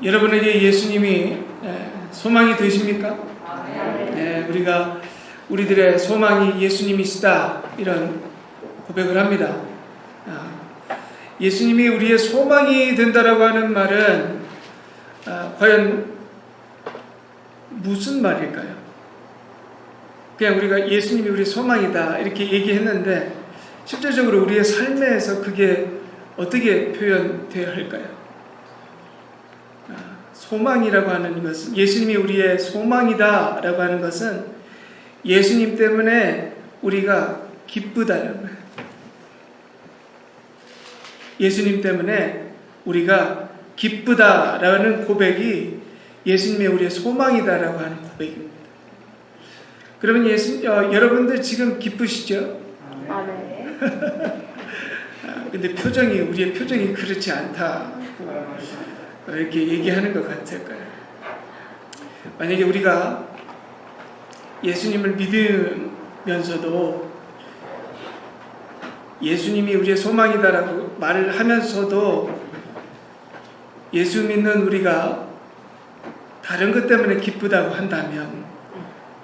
여러분에게 예수님이 소망이 되십니까? 우리가 우리들의 소망이 예수님이시다 이런 고백을 합니다. 예수님이 우리의 소망이 된다라고 하는 말은 과연 무슨 말일까요? 그냥 우리가 예수님이 우리의 소망이다 이렇게 얘기했는데 실질적으로 우리의 삶에서 그게 어떻게 표현되어야 할까요? 소망이라고 하는 것은, 예수님이 우리의 소망이다 라고 하는 것은 예수님 때문에 우리가 기쁘다는 거예요. 예수님 때문에 우리가 기쁘다라는 고백이 예수님이 우리의 소망이다라고 하는 고백입니다. 그러면 여러분들 지금 기쁘시죠? 아멘. 근데 우리의 표정이 그렇지 않다 이렇게 얘기하는 것 같을까요? 만약에 우리가 예수님을 믿으면서도 예수님이 우리의 소망이다라고 말을 하면서도 예수 믿는 우리가 다른 것 때문에 기쁘다고 한다면,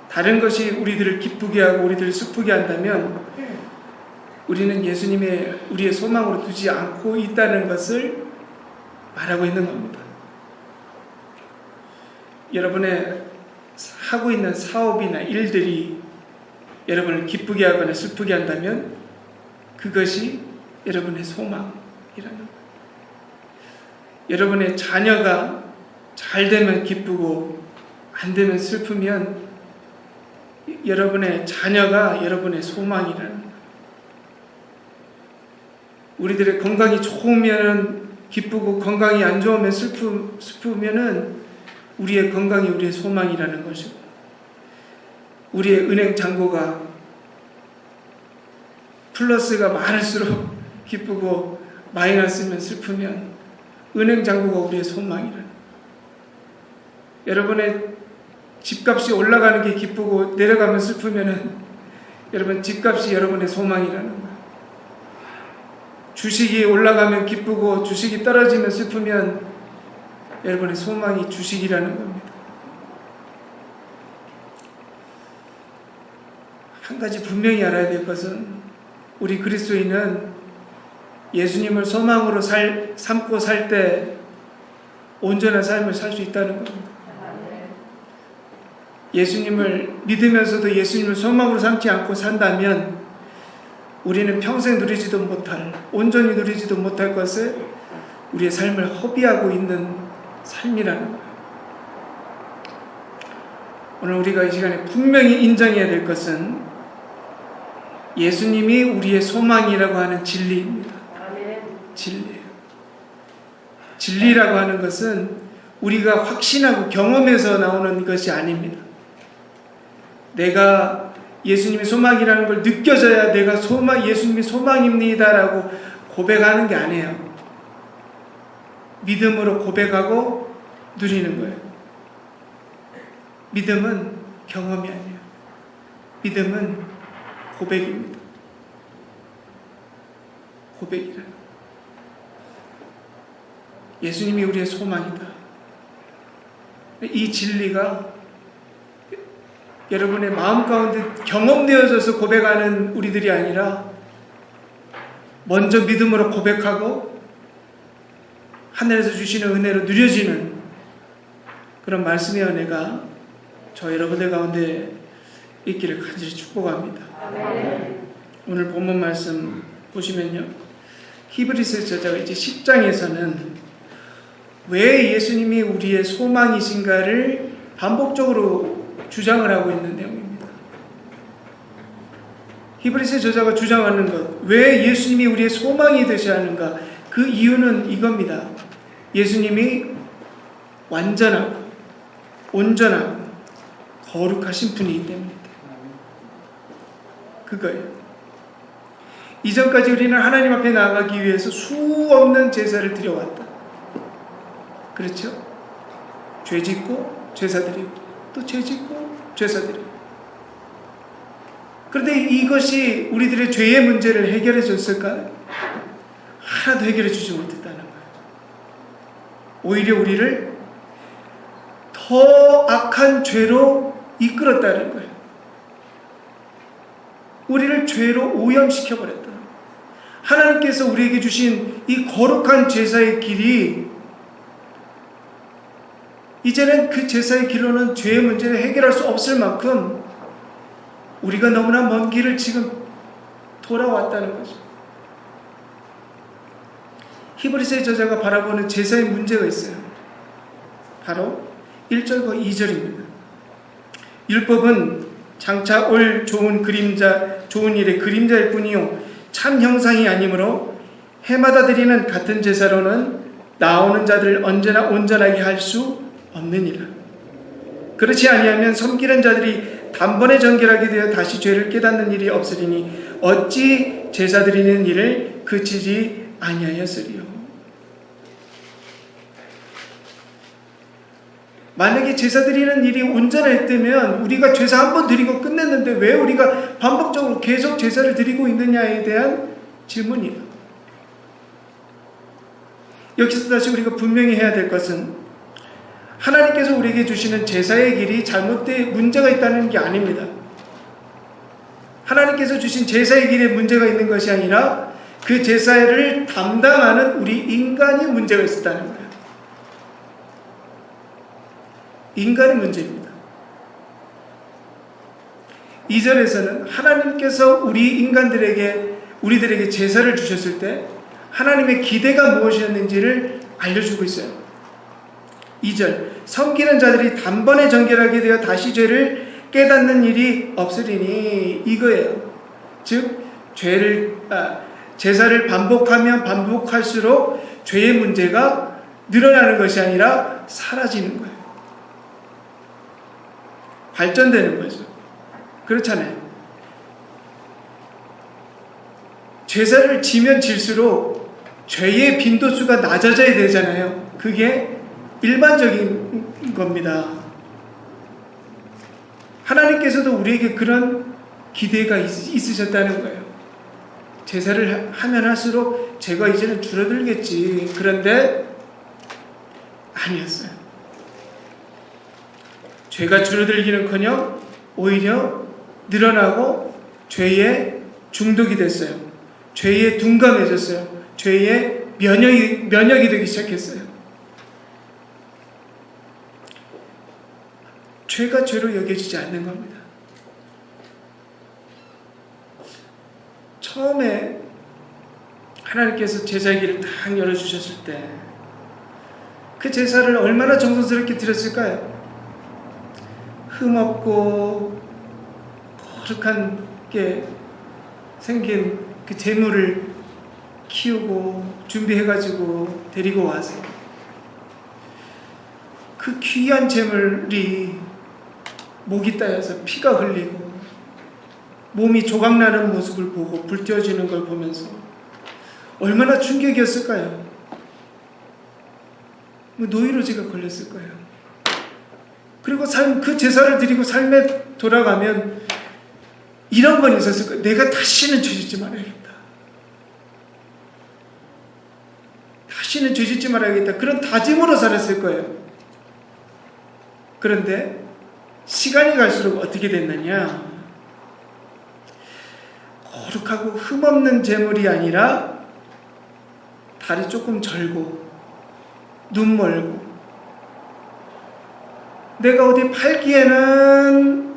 다른 것이 우리들을 기쁘게 하고 우리들을 슬프게 한다면 우리는 예수님의 우리의 소망으로 두지 않고 있다는 것을 말하고 있는 겁니다. 여러분의 하고 있는 사업이나 일들이 여러분을 기쁘게 하거나 슬프게 한다면 그것이 여러분의 소망이라는 거예요. 여러분의 자녀가 잘 되면 기쁘고 안 되면 슬프면 여러분의 자녀가 여러분의 소망이라는 거예요. 우리들의 건강이 좋으면 기쁘고 건강이 안 좋으면 슬프면은 우리의 건강이 우리의 소망이라는 것이고, 우리의 은행 잔고가 플러스가 많을수록 기쁘고 마이너스면 슬프면 은행 잔고가 우리의 소망이라는 거예요. 여러분의 집값이 올라가는 게 기쁘고 내려가면 슬프면은 여러분 집값이 여러분의 소망이라는 거예요. 주식이 올라가면 기쁘고 주식이 떨어지면 슬프면 여러분의 소망이 주식이라는 겁니다. 한 가지 분명히 알아야 될 것은 우리 그리스도인은 예수님을 소망으로 삼고 살 때 온전한 삶을 살 수 있다는 겁니다. 예수님을 믿으면서도 예수님을 소망으로 삼지 않고 산다면 우리는 평생 누리지도 못할, 온전히 누리지도 못할 것을 우리의 삶을 허비하고 있는 삶이라는 거예요. 오늘 우리가 이 시간에 분명히 인정해야 될 것은 예수님이 우리의 소망이라고 하는 진리입니다. 진리예요. 진리라고 하는 것은 우리가 확신하고 경험해서 나오는 것이 아닙니다. 내가 예수님의 소망이라는 걸 느껴져야 내가 예수님이 소망입니다라고 고백하는 게 아니에요. 믿음으로 고백하고 누리는 거예요. 믿음은 경험이 아니에요. 믿음은 고백입니다. 고백이라는 예수님이 우리의 소망이다. 이 진리가 여러분의 마음 가운데 경험되어져서 고백하는 우리들이 아니라 먼저 믿음으로 고백하고 하늘에서 주시는 은혜로 누려지는 그런 말씀의 은혜가 저 여러분들 가운데 있기를 간절히 축복합니다. 오늘 본문 말씀 보시면요, 히브리서 저자가 이제 10장에서는 왜 예수님이 우리의 소망이신가를 반복적으로 주장을 하고 있는 내용입니다. 히브리서 저자가 주장하는 것, 왜 예수님이 우리의 소망이 되셔야 하는가, 그 이유는 이겁니다. 예수님이 완전하고 온전하고 거룩하신 분이기 때문입니다. 그거예요. 이전까지 우리는 하나님 앞에 나아가기 위해서 수없는 제사를 드려왔다. 그렇죠? 죄 짓고 제사 드리고 또 죄 짓고 제사 드리고. 그런데 이것이 우리들의 죄의 문제를 해결해 줬을까요? 하나도 해결해 주지 못했다는 거예요. 오히려 우리를 더 악한 죄로 이끌었다는 거예요. 우리를 죄로 오염시켜버렸다. 하나님께서 우리에게 주신 이 거룩한 제사의 길이 이제는 그 제사의 길로는 죄의 문제를 해결할 수 없을 만큼 우리가 너무나 먼 길을 지금 돌아왔다는 거죠. 히브리서의 저자가 바라보는 제사의 문제가 있어요. 바로 1절과 2절입니다. 율법은 장차 올 좋은 일의 그림자일 뿐이요 참 형상이 아니므로 해마다 드리는 같은 제사로는 나오는 자들을 언제나 온전하게 할 수 없느니라. 그렇지 아니하면 섬기는 자들이 단번에 정결하게 되어 다시 죄를 깨닫는 일이 없으리니 어찌 제사 드리는 일을 그치지 아니하였으리요. 만약에 제사 드리는 일이 온전했다면 우리가 제사 한 번 드리고 끝냈는데 왜 우리가 반복적으로 계속 제사를 드리고 있느냐에 대한 질문이에요. 여기서 다시 우리가 분명히 해야 될 것은 하나님께서 우리에게 주시는 제사의 길이 잘못된 문제가 있다는 게 아닙니다. 하나님께서 주신 제사의 길에 문제가 있는 것이 아니라 그 제사를 담당하는 우리 인간이 문제가 있었다는 거예요. 인간의 문제입니다. 2절에서는 하나님께서 우리들에게 제사를 주셨을 때 하나님의 기대가 무엇이었는지를 알려주고 있어요. 2절 섬기는 자들이 단번에 정결하게 되어 다시 죄를 깨닫는 일이 없으리니 이거예요. 즉 제사를 반복하면 반복할수록 죄의 문제가 늘어나는 것이 아니라 사라지는 거예요. 발전되는 거죠. 그렇잖아요. 제사를 지면 질수록 죄의 빈도수가 낮아져야 되잖아요. 그게 일반적인 겁니다. 하나님께서도 우리에게 그런 기대가 있으셨다는 거예요. 제사를 하면 할수록 죄가 이제는 줄어들겠지. 그런데 아니었어요. 죄가 줄어들기는커녕 오히려 늘어나고 죄에 중독이 됐어요. 죄에 둔감해졌어요. 죄에 면역이 되기 시작했어요. 죄가 죄로 여겨지지 않는 겁니다. 처음에 하나님께서 제사의 길을 딱 열어주셨을 때 그 제사를 얼마나 정성스럽게 드렸을까요? 흠없고 거룩하게 생긴 그 제물을 키우고 준비해가지고 데리고 와서 그 귀한 제물이 목이 따여서 피가 흘리고 몸이 조각나는 모습을 보고 불태워지는 걸 보면서 얼마나 충격이었을까요? 노이로제가 걸렸을 거예요. 그리고 그 제사를 드리고 삶에 돌아가면 이런 건 있었을 거예요. 내가 다시는 죄짓지 말아야겠다. 다시는 죄짓지 말아야겠다. 그런 다짐으로 살았을 거예요. 그런데 시간이 갈수록 어떻게 됐느냐? 거룩하고 흠없는 제물이 아니라 다리 조금 절고 눈 멀고 내가 어디 팔기에는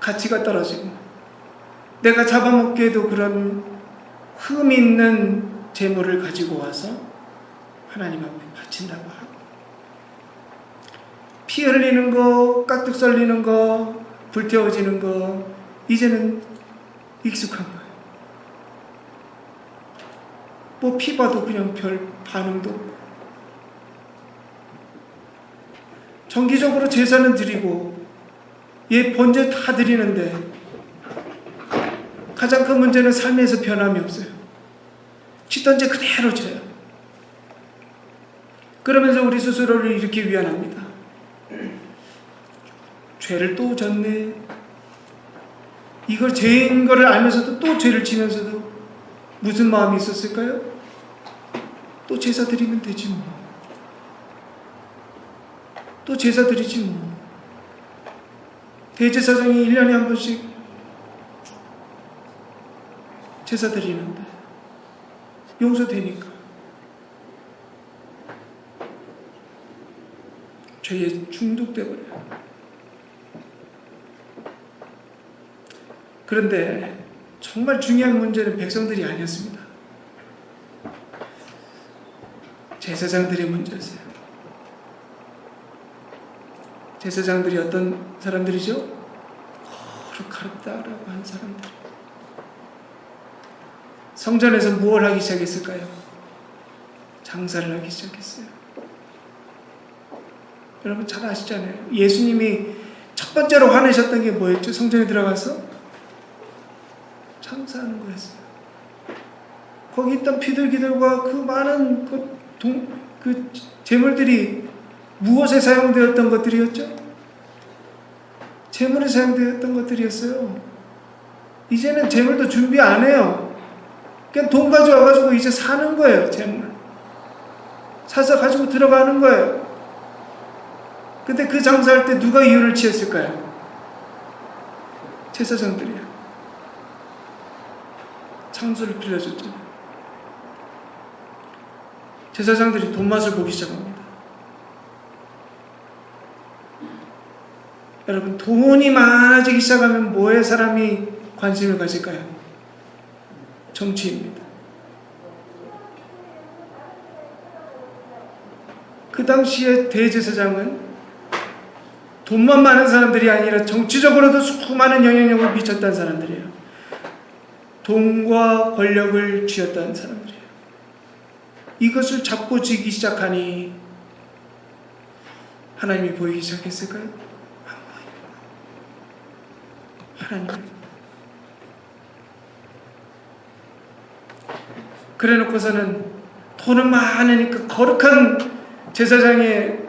가치가 떨어지고 내가 잡아먹기에도 그런 흠 있는 제물을 가지고 와서 하나님 앞에 바친다고 하고 피 흘리는 거, 깍둑 썰리는 거, 불태워지는 거 이제는 익숙한 거예요. 뭐 피 봐도 그냥 별 반응도 없고 정기적으로 제사는 드리고 번제 다 드리는데 가장 큰 문제는 삶에서 변함이 없어요. 짓던 죄 그대로 져요. 그러면서 우리 스스로를 이렇게 위안합니다. 죄를 또 졌네. 이걸 죄인 거를 알면서도 또 죄를 지면서도 무슨 마음이 있었을까요? 또 제사 드리면 되지 뭐. 또 제사 드리지 뭐. 대제사장이 1년에 한 번씩 제사 드리는데 용서되니까. 죄에 중독돼 버려요. 그런데 정말 중요한 문제는 백성들이 아니었습니다. 제사장들의 문제였어요. 제사장들이 어떤 사람들이죠? 거룩하다라고 하는 사람들. 성전에서 무엇을 하기 시작했을까요? 장사를 하기 시작했어요. 여러분 잘 아시잖아요. 예수님이 첫 번째로 화내셨던 게 뭐였죠? 성전에 들어가서 장사하는 거였어요. 거기 있던 비둘기들과 그 많은 그 재물들이 무엇에 사용되었던 것들이었죠? 재물에 사용되었던 것들이었어요. 이제는 재물도 준비 안 해요. 그냥 돈 가져와가지고 이제 사는 거예요. 재물 사서 가지고 들어가는 거예요. 근데 그 장사할 때 누가 이유를 취했을까요? 제사장들이요. 창수를 빌려줬죠. 제사장들이 돈맛을 보기 시작합니다. 여러분, 돈이 많아지기 시작하면 뭐에 사람이 관심을 가질까요? 정치입니다. 그 당시에 대제사장은 돈만 많은 사람들이 아니라 정치적으로도 수많은 영향력을 미쳤다는 사람들이에요. 돈과 권력을 쥐었다는 사람들이에요. 이것을 잡고 지기 시작하니 하나님이 보이기 시작했을까요? 하나님. 그래 놓고서는 돈은 많으니까 거룩한 제사장의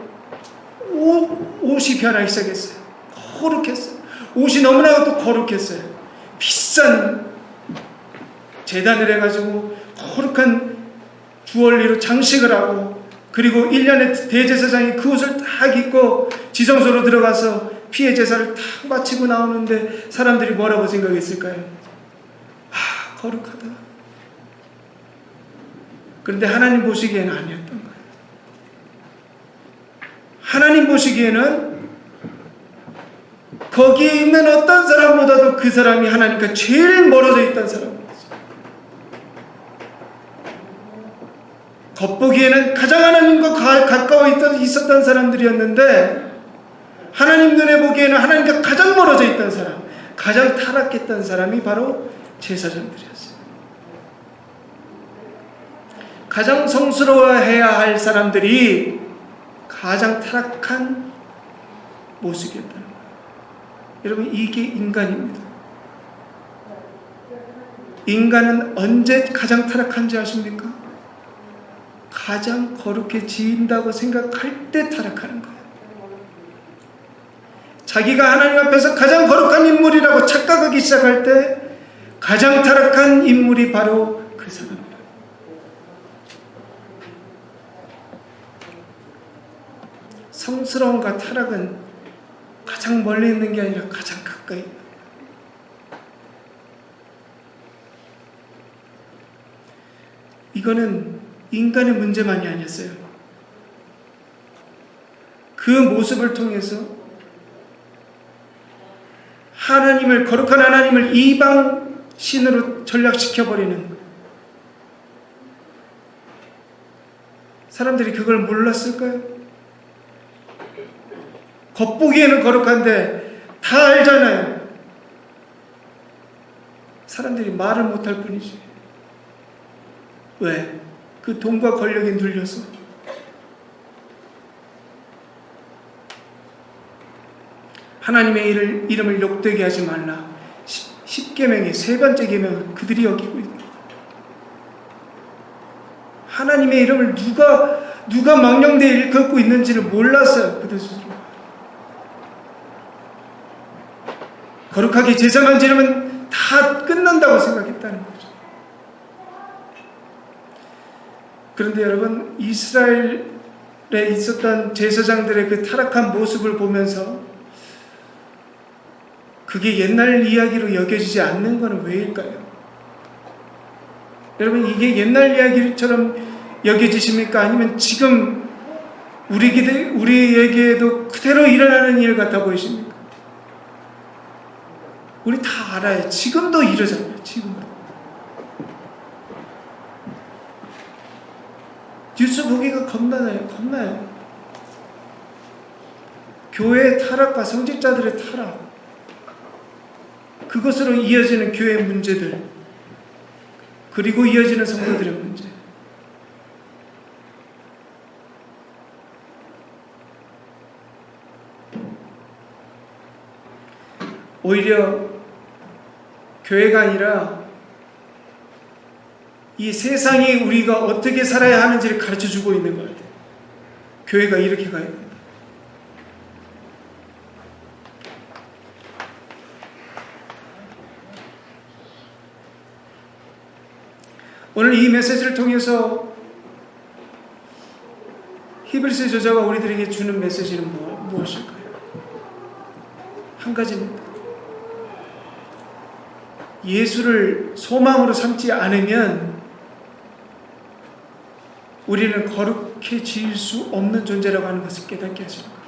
옷이 변하기 시작했어요. 거룩했어요. 옷이 너무나도 거룩했어요. 비싼 제단을 해가지고 거룩한 주얼리로 장식을 하고, 그리고 1년에 대제사장이 그 옷을 딱 입고 지성소로 들어가서 피해 제사를 딱 마치고 나오는데 사람들이 뭐라고 생각했을까요? 아, 거룩하다. 그런데 하나님 보시기에는 아니었던 거예요. 하나님 보시기에는 거기에 있는 어떤 사람보다도 그 사람이 하나님과 제일 멀어져 있던 사람이었어요. 겉보기에는 가장 하나님과 가까워 있었던 사람들이었는데, 하나님 눈에 보기에는 하나님과 가장 멀어져 있던 사람, 가장 타락했던 사람이 바로 제사장들이었어요. 가장 성스러워해야 할 사람들이 가장 타락한 모습이었다는 거예요. 여러분, 이게 인간입니다. 인간은 언제 가장 타락한지 아십니까? 가장 거룩해진다고 생각할 때 타락하는 거예요. 자기가 하나님 앞에서 가장 거룩한 인물이라고 착각하기 시작할 때 가장 타락한 인물이 바로 그 사람이에요. 성스러움과 타락은 가장 멀리 있는 게 아니라 가장 가까이 있는 거예요. 이거는 인간의 문제만이 아니었어요. 그 모습을 통해서 하나님을, 거룩한 하나님을 이방 신으로 전락시켜버리는, 사람들이 그걸 몰랐을까요? 겉보기에는 거룩한데 다 알잖아요. 사람들이 말을 못할 뿐이지. 왜? 그 돈과 권력에 눌려서. 하나님의 이름을 욕되게 하지 말라. 10계명의 세 번째 계명을 그들이 어기고 있는 거예요. 하나님의 이름을 누가 망령되이 일컫고 있는지를 몰랐어요. 그들 스스로. 거룩하게 제사만 지르면 다 끝난다고 생각했다는 거죠. 그런데 여러분, 이스라엘 있었던 제사장들의 그 타락한 모습을 보면서 그게 옛날 이야기로 여겨지지 않는 것은 왜일까요? 여러분, 이게 옛날 이야기처럼 여겨지십니까? 아니면 지금 우리에게도 그대로 일어나는 일 같아 보이십니까? 우리 다 알아요. 지금도 이러잖아요. 지금도. 뉴스 보기가 겁나요. 교회의 타락과 성직자들의 타락, 그것으로 이어지는 교회의 문제들, 그리고 이어지는 성도들의 문제. 오히려 교회가 아니라 이 세상이 우리가 어떻게 살아야 하는지를 가르쳐주고 있는 것 같아요. 교회가 이렇게 가야 됩니다. 오늘 이 메시지를 통해서 히브리서 저자가 우리들에게 주는 메시지는 무엇일까요? 한 가지입니다. 예수를 소망으로 삼지 않으면 우리는 거룩해질 수 없는 존재라고 하는 것을 깨닫게 하시는 거예요.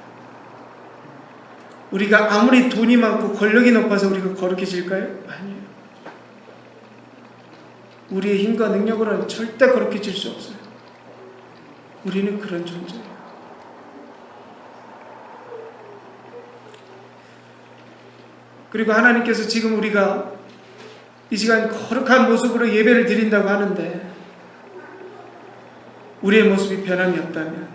우리가 아무리 돈이 많고 권력이 높아서 우리가 거룩해질까요? 아니에요. 우리의 힘과 능력으로는 절대 거룩해질 수 없어요. 우리는 그런 존재예요. 그리고 하나님께서 지금 우리가 이 시간 거룩한 모습으로 예배를 드린다고 하는데 우리의 모습이 변함이 없다면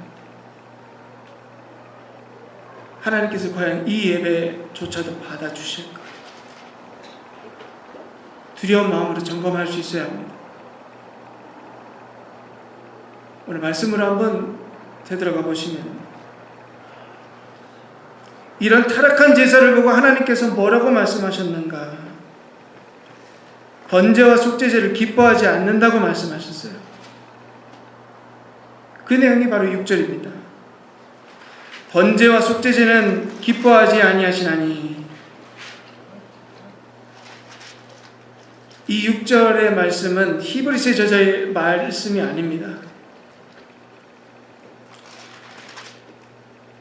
하나님께서 과연 이 예배조차도 받아주실까? 두려운 마음으로 점검할 수 있어야 합니다. 오늘 말씀으로 한번 되돌아가 보시면 이런 타락한 제사를 보고 하나님께서 뭐라고 말씀하셨는가? 번제와 속죄제를 기뻐하지 않는다고 말씀하셨어요. 그 내용이 바로 6절입니다. 번제와 속죄제는 기뻐하지 아니하시나니. 이 6절의 말씀은 히브리서 저자의 말씀이 아닙니다.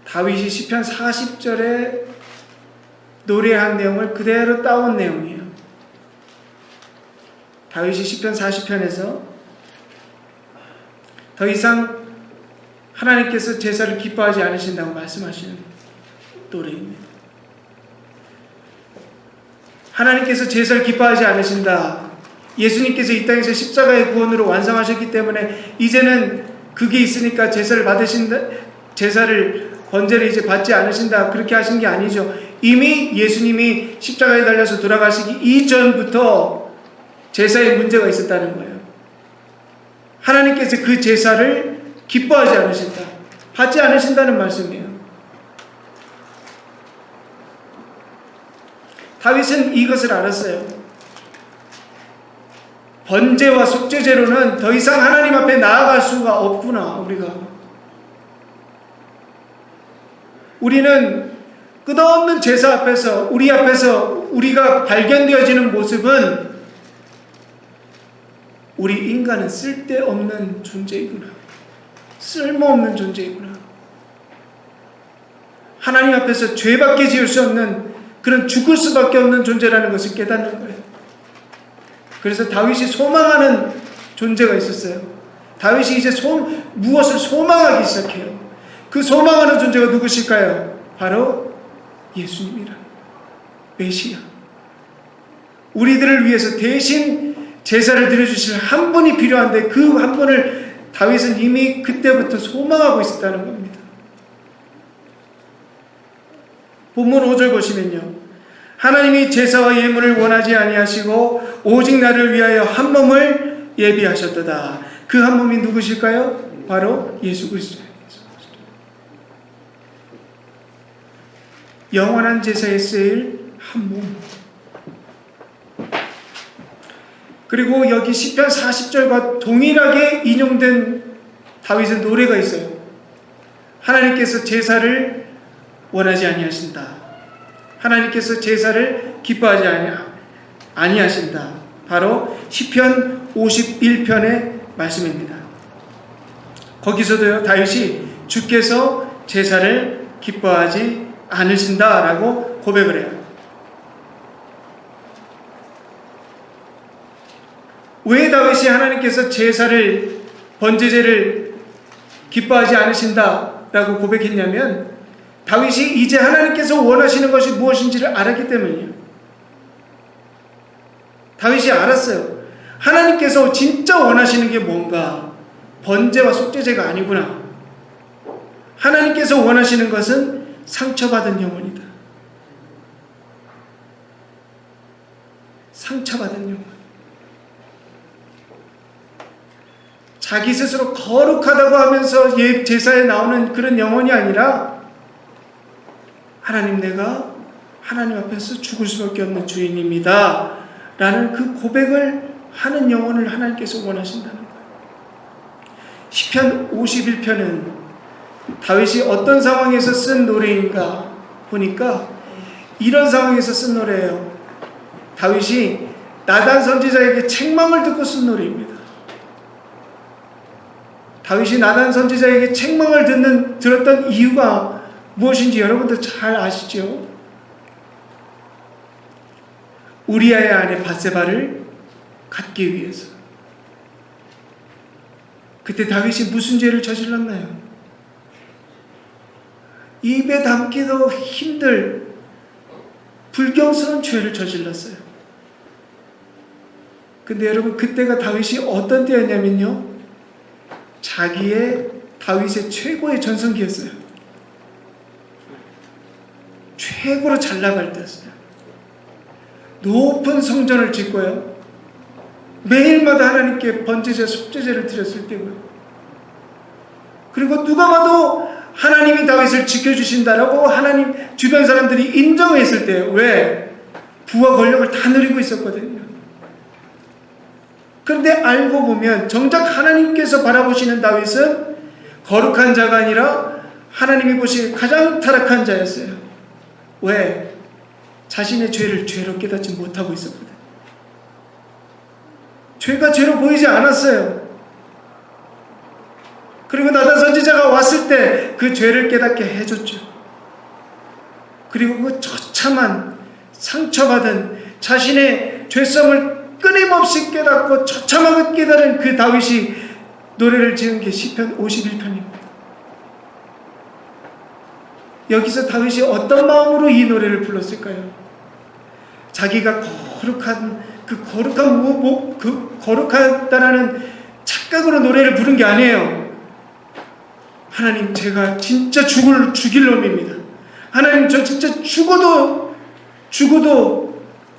다윗이 시편 40절에 노래한 내용을 그대로 따온 내용이에요. 다윗이 시편 40편에서 더 이상 하나님께서 제사를 기뻐하지 않으신다고 말씀하시는 노래입니다. 하나님께서 제사를 기뻐하지 않으신다. 예수님께서 이 땅에서 십자가의 구원으로 완성하셨기 때문에 이제는 그게 있으니까 제사를 번제를 이제 받지 않으신다. 그렇게 하신 게 아니죠. 이미 예수님이 십자가에 달려서 돌아가시기 이전부터 제사에 문제가 있었다는 거예요. 하나님께서 그 제사를 기뻐하지 않으신다. 받지 않으신다는 말씀이에요. 다윗은 이것을 알았어요. 번제와 속죄제로는 더 이상 하나님 앞에 나아갈 수가 없구나. 우리는 끝없는 제사 앞에서 우리 앞에서 우리가 발견되어지는 모습은 우리 인간은 쓸데없는 존재이구나. 쓸모없는 존재이구나. 하나님 앞에서 죄밖에 지을 수 없는 그런 죽을 수밖에 없는 존재라는 것을 깨닫는 거예요. 그래서 다윗이 소망하는 존재가 있었어요. 다윗이 이제 무엇을 소망하기 시작해요. 그 소망하는 존재가 누구실까요? 바로 예수님이라. 메시아. 우리들을 위해서 대신 제사를 드려주실 한 분이 필요한데 그 한 분을 다윗은 이미 그때부터 소망하고 있었다는 겁니다. 본문 5절 보시면요. 하나님이 제사와 예물을 원하지 아니하시고 오직 나를 위하여 한 몸을 예비하셨도다. 그 한 몸이 누구실까요? 바로 예수 그리스도예요. 영원한 제사에 쓰일 한 몸. 그리고 여기 시편 40절과 동일하게 인용된 다윗의 노래가 있어요. 하나님께서 제사를 원하지 아니하신다. 하나님께서 제사를 기뻐하지 아니하신다. 바로 시편 51편의 말씀입니다. 거기서도요, 다윗이 주께서 제사를 기뻐하지 않으신다라고 고백을 해요. 왜 다윗이 하나님께서 제사를, 번제제를 기뻐하지 않으신다라고 고백했냐면, 다윗이 이제 하나님께서 원하시는 것이 무엇인지를 알았기 때문이에요. 다윗이 알았어요. 하나님께서 진짜 원하시는 게 뭔가, 번제와 속죄제가 아니구나. 하나님께서 원하시는 것은 상처받은 영혼이다. 상처받은 영혼. 자기 스스로 거룩하다고 하면서 제사에 나오는 그런 영혼이 아니라, 하나님, 내가 하나님 앞에서 죽을 수밖에 없는 주인입니다 라는 그 고백을 하는 영혼을 하나님께서 원하신다는 거예요. 시편 51편은 다윗이 어떤 상황에서 쓴 노래인가 보니까 이런 상황에서 쓴 노래예요. 다윗이 나단 선지자에게 책망을 듣고 쓴 노래입니다. 다윗이 나단 선지자에게 책망을 들었던 이유가 무엇인지 여러분들 잘 아시죠? 우리아의 아내 밧세바를 갖기 위해서. 그때 다윗이 무슨 죄를 저질렀나요? 입에 담기도 힘들 불경스러운 죄를 저질렀어요. 근데 여러분, 그때가 다윗이 어떤 때였냐면요, 다윗의 최고의 전성기였어요. 최고로 잘 나갈 때였어요. 높은 성전을 짓고요, 매일마다 하나님께 번제제, 속죄제를 드렸을 때고요. 그리고 누가 봐도 하나님이 다윗을 지켜주신다라고 하나님 주변 사람들이 인정했을 때, 왜? 부와 권력을 다 누리고 있었거든요. 그런데 알고 보면 정작 하나님께서 바라보시는 다윗은 거룩한 자가 아니라 하나님이 보시기에 가장 타락한 자였어요. 왜? 자신의 죄를 죄로 깨닫지 못하고 있었거든요. 죄가 죄로 보이지 않았어요. 그리고 나단 선지자가 왔을 때 그 죄를 깨닫게 해줬죠. 그리고 그 처참한, 상처받은 자신의 죄성을 끊임없이 깨닫고 처참하게 깨달은 그 다윗이 노래를 지은 게 시편 51편입니다. 여기서 다윗이 어떤 마음으로 이 노래를 불렀을까요? 자기가 거룩하다라는 착각으로 노래를 부른 게 아니에요. 하나님, 제가 진짜 죽일 놈입니다. 하나님, 저 진짜 죽어도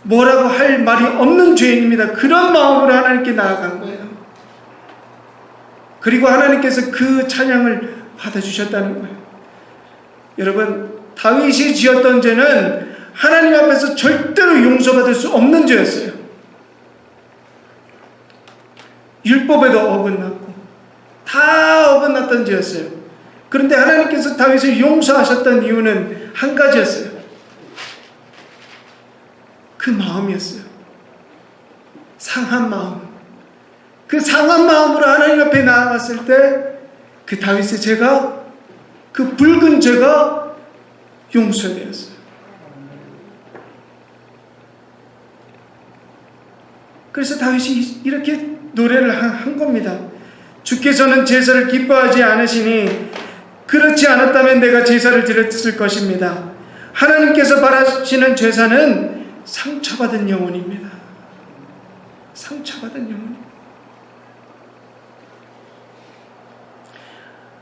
뭐라고 할 말이 없는 죄인입니다. 그런 마음으로 하나님께 나아간 거예요. 그리고 하나님께서 그 찬양을 받아주셨다는 거예요. 여러분, 다윗이 지었던 죄는 하나님 앞에서 절대로 용서받을 수 없는 죄였어요. 율법에도 어긋났고 다 어긋났던 죄였어요. 그런데 하나님께서 다윗을 용서하셨던 이유는 한 가지였어요. 그 마음이었어요. 상한 마음. 그 상한 마음으로 하나님 앞에 나아갔을 때 그 다윗의 죄가, 그 붉은 죄가 용서되었어요. 그래서 다윗이 이렇게 노래를 한 겁니다. 주께서는 제사를 기뻐하지 않으시니 그렇지 않았다면 내가 제사를 드렸을 것입니다. 하나님께서 바라시는 제사는 상처받은 영혼입니다. 상처받은 영혼입니다.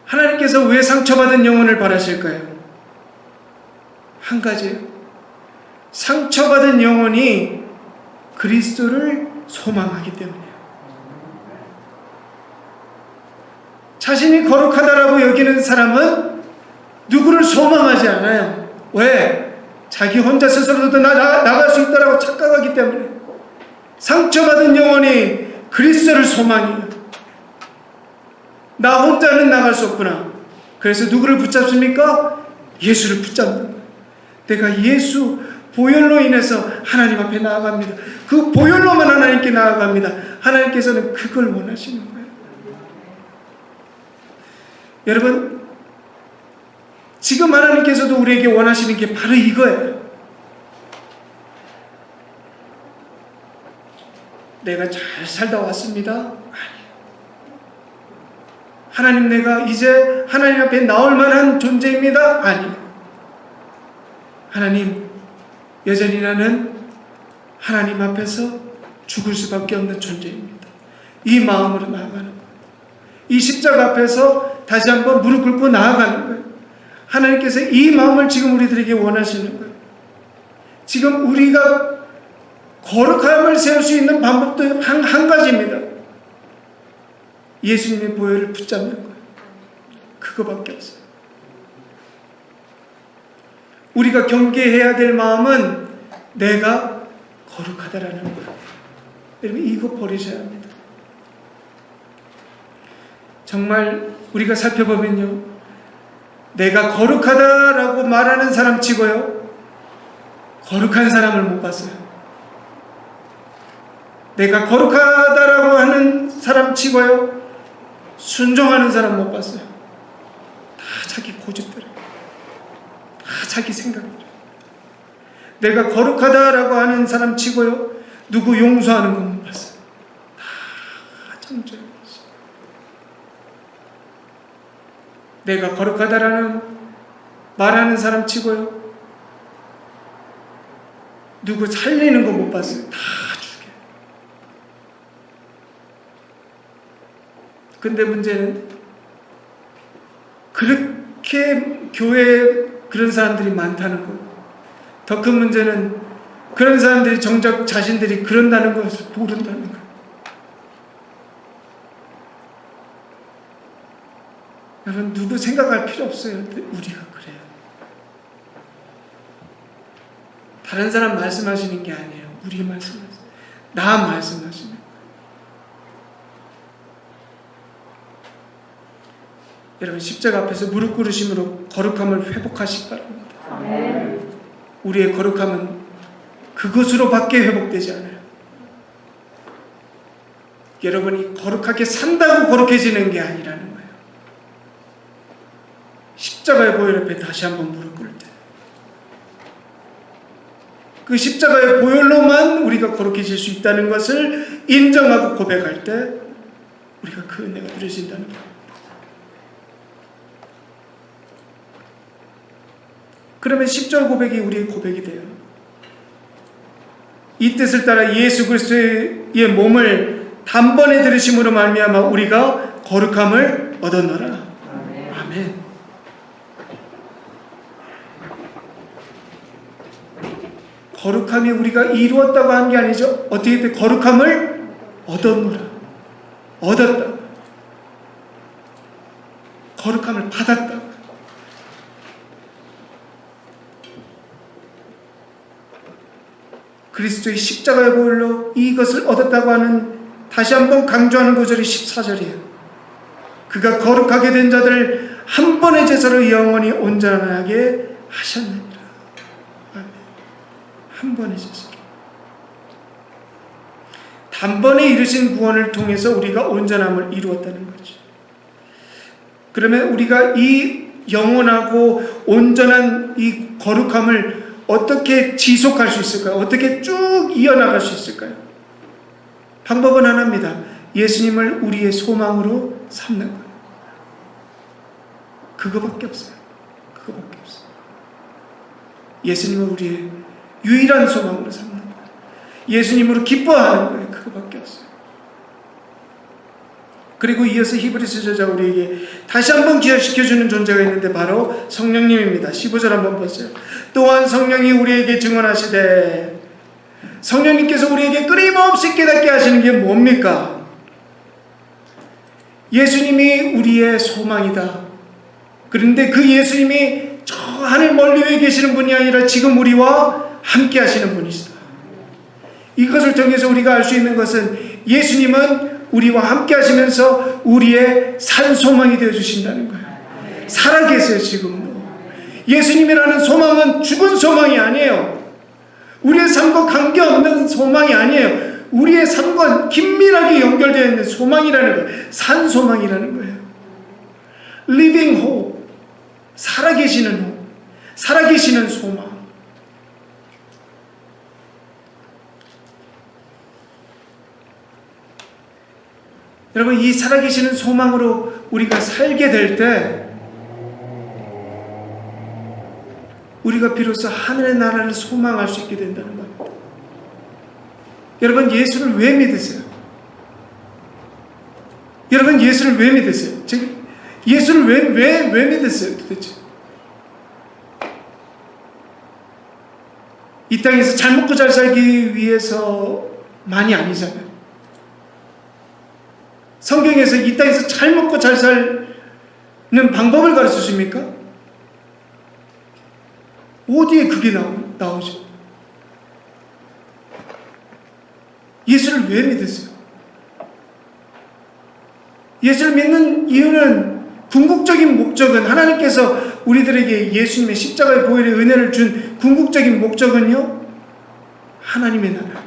하나님께서 왜 상처받은 영혼을 바라실까요? 한 가지예요. 상처받은 영혼이 그리스도를 소망하기 때문이에요. 자신이 거룩하다라고 여기는 사람은 누구를 소망하지 않아요. 왜? 자기 혼자 스스로도 나갈 수 있다라고 착각하기 때문에. 상처받은 영혼이 그리스도를 소망해요. 나 혼자는 나갈 수 없구나. 그래서 누구를 붙잡습니까? 예수를 붙잡는 거예요. 내가 예수 보혈로 인해서 하나님 앞에 나아갑니다. 그 보혈로만 하나님께 나아갑니다. 하나님께서는 그걸 원하시는 거예요. 여러분, 지금 하나님께서도 우리에게 원하시는 게 바로 이거예요. 내가 잘 살다 왔습니다. 아니에요. 하나님, 내가 이제 하나님 앞에 나올 만한 존재입니다. 아니에요. 하나님, 여전히 나는 하나님 앞에서 죽을 수밖에 없는 존재입니다. 이 마음으로 나아가는 거예요. 이 십자가 앞에서 다시 한번 무릎 꿇고 나아가는 거예요. 하나님께서 이 마음을 지금 우리들에게 원하시는 거예요. 지금 우리가 거룩함을 세울 수 있는 방법도 한 가지입니다. 예수님의 보혈을 붙잡는 거예요. 그거밖에 없어요. 우리가 경계해야 될 마음은 내가 거룩하다라는 거예요. 여러분, 이거 버리셔야 합니다. 정말 우리가 살펴보면요, 내가 거룩하다라고 말하는 사람 치고요, 거룩한 사람을 못 봤어요. 내가 거룩하다라고 하는 사람 치고요, 순종하는 사람 못 봤어요. 다 자기 고집대로, 다 자기 생각대로. 내가 거룩하다라고 하는 사람 치고요, 누구 용서하는 건 못 봤어요. 다 정죄. 내가 거룩하다라는 말하는 사람 치고요, 누구 살리는 거 못 봤어요. 다 죽여요. 근데 문제는 그렇게 교회에 그런 사람들이 많다는 거예요. 더 큰 문제는 그런 사람들이 정작 자신들이 그런다는 것을 모른다는 거예요. 여러분, 누구 생각할 필요 없어요. 우리가 그래요. 다른 사람 말씀하시는 게 아니에요. 우리 말씀하시는, 나 말씀하시는 거예요. 여러분, 십자가 앞에서 무릎 꿇으심으로 거룩함을 회복하시기 바랍니다. 아멘. 우리의 거룩함은 그것으로밖에 회복되지 않아요. 여러분이 거룩하게 산다고 거룩해지는 게 아니라는 거예요. 십자가의 보혈 앞에 다시 한번 무릎 꿇을 때, 그 십자가의 보혈로만 우리가 거룩해질 수 있다는 것을 인정하고 고백할 때 우리가 그 은혜가 누려진다는 거예요. 그러면 10절 고백이 우리의 고백이 돼요. 이 뜻을 따라 예수 그리스도의 몸을 단번에 들으심으로 말미암아 우리가 거룩함을 얻었노라. 아멘. 아멘. 거룩함이 우리가 이루었다고 한 게 아니죠. 어떻게 돼? 거룩함을 얻었노라. 얻었다. 거룩함을 받았다. 그리스도의 십자가의 보혈로 이것을 얻었다고 하는, 다시 한번 강조하는 구절이 14절이에요. 그가 거룩하게 된 자들을 한 번의 제사로 영원히 온전하게 하셨느니라. 한 번의 제사로. 단번에 이루신 구원을 통해서 우리가 온전함을 이루었다는 거죠. 그러면 우리가 이 영원하고 온전한 이 거룩함을 어떻게 지속할 수 있을까요? 어떻게 쭉 이어나갈 수 있을까요? 방법은 하나입니다. 예수님을 우리의 소망으로 삼는 거예요. 그거밖에 없어요. 그거밖에 없어요. 예수님을 우리의 유일한 소망으로 삼는 거예요. 예수님으로 기뻐하는 거예요. 그거밖에 없어요. 그리고 이어서 히브리서 저자가 우리에게 다시 한번 기억시켜주는 존재가 있는데 바로 성령님입니다. 15절 한번 보세요. 또한 성령이 우리에게 증언하시되, 성령님께서 우리에게 끊임없이 깨닫게 하시는 게 뭡니까? 예수님이 우리의 소망이다. 그런데 그 예수님이 저 하늘 멀리 에 계시는 분이 아니라 지금 우리와 함께 하시는 분이시다. 이것을 통해서 우리가 알 수 있는 것은 예수님은 우리와 함께 하시면서 우리의 산 소망이 되어주신다는 거예요. 살아계세요. 지금도. 예수님이라는 소망은 죽은 소망이 아니에요. 우리의 삶과 관계없는 소망이 아니에요. 우리의 삶과 긴밀하게 연결되어 있는 소망이라는 거예요. 산 소망이라는 거예요. Living hope. 살아계시는 hope. 살아계시는 소망. 여러분, 이 살아계시는 소망으로 우리가 살게 될 때 우리가 비로소 하늘의 나라를 소망할 수 있게 된다는 겁니다. 여러분, 예수를 왜 믿으세요? 여러분, 예수를 왜 믿으세요? 예수를 왜 믿으세요 도대체? 이 땅에서 잘 먹고 잘 살기 위해서만이 아니잖아요. 성경에서 이 땅에서 잘 먹고 잘 사는 방법을 가르쳐 줍니까? 어디에 그게 나오죠? 예수를 왜 믿으세요? 예수를 믿는 이유는 궁극적인 목적은 하나님께서 우리들에게 예수님의 십자가의 보혈의 은혜를 준 궁극적인 목적은요, 하나님의 나라.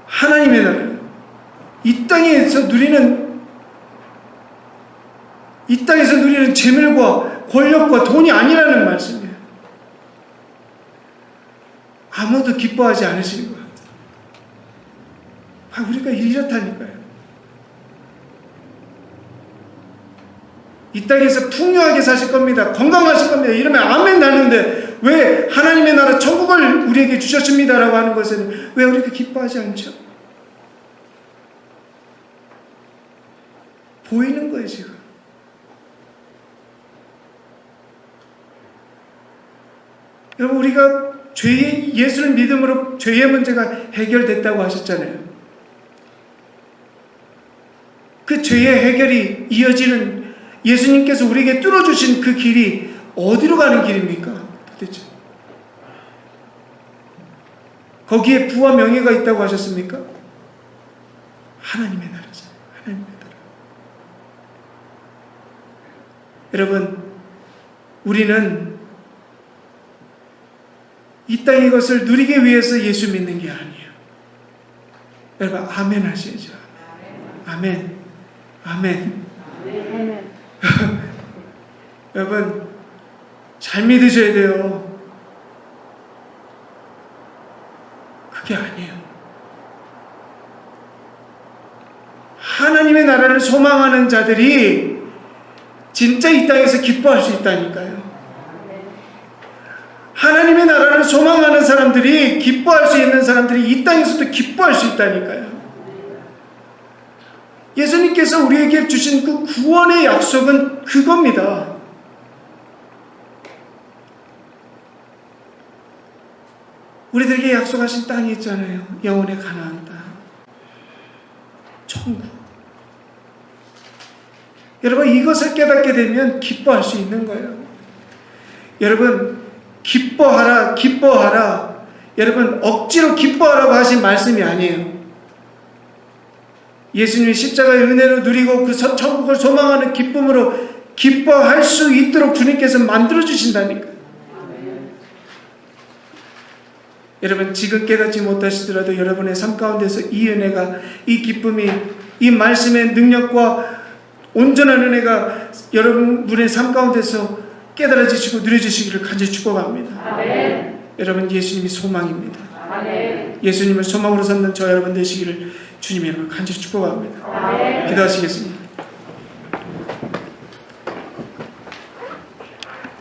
하나님의 나라. 이 땅에서 누리는 재물과 권력과 돈이 아니라는 말씀이에요. 아무도 기뻐하지 않으시는 거예요. 우리가 이렇다니까요. 이 땅에서 풍요하게 사실 겁니다. 건강하실 겁니다. 이러면 아멘 나는데 왜 하나님의 나라 천국을 우리에게 주셨습니다라고 하는 것은 왜 우리가 기뻐하지 않죠? 보이는 거예요, 지금. 여러분, 우리가 예수를 믿음으로 죄의 문제가 해결됐다고 하셨잖아요. 그 죄의 해결이 이어지는 예수님께서 우리에게 뚫어주신 그 길이 어디로 가는 길입니까? 도대체. 거기에 부와 명예가 있다고 하셨습니까? 하나님의 나라죠. 하나님의 나라. 여러분, 우리는 이 땅의 것을 누리기 위해서 예수 믿는 게 아니에요. 여러분, 아멘 하셔야죠. 아멘. 아멘. 여러분, 잘 믿으셔야 돼요. 그게 아니에요. 하나님의 나라를 소망하는 자들이 진짜 이 땅에서 기뻐할 수 있다니까요. 하나님의 나라를 소망하는 사람들이, 기뻐할 수 있는 사람들이 이 땅에서도 기뻐할 수 있다니까요. 예수님께서 우리에게 주신 그 구원의 약속은 그겁니다. 우리들에게 약속하신 땅이 있잖아요. 영혼의 가나안 땅. 천국. 여러분, 이것을 깨닫게 되면 기뻐할 수 있는 거예요. 여러분, 기뻐하라, 기뻐하라. 여러분, 억지로 기뻐하라고 하신 말씀이 아니에요. 예수님이 십자가의 은혜로 누리고 그 천국을 소망하는 기쁨으로 기뻐할 수 있도록 주님께서 만들어주신다니까요. 여러분, 지금 깨닫지 못하시더라도 여러분의 삶 가운데서 이 은혜가, 이 기쁨이, 이 말씀의 능력과 온전한 은혜가 여러분의 삶 가운데서 깨달아지시고 누려지시기를 간절히 축복합니다. 아멘. 여러분, 예수님이 소망입니다. 아멘. 예수님을 소망으로 삼는 저 여러분 되시기를 주님의 이름으로 간절히 축복합니다. 아멘. 기도하시겠습니다.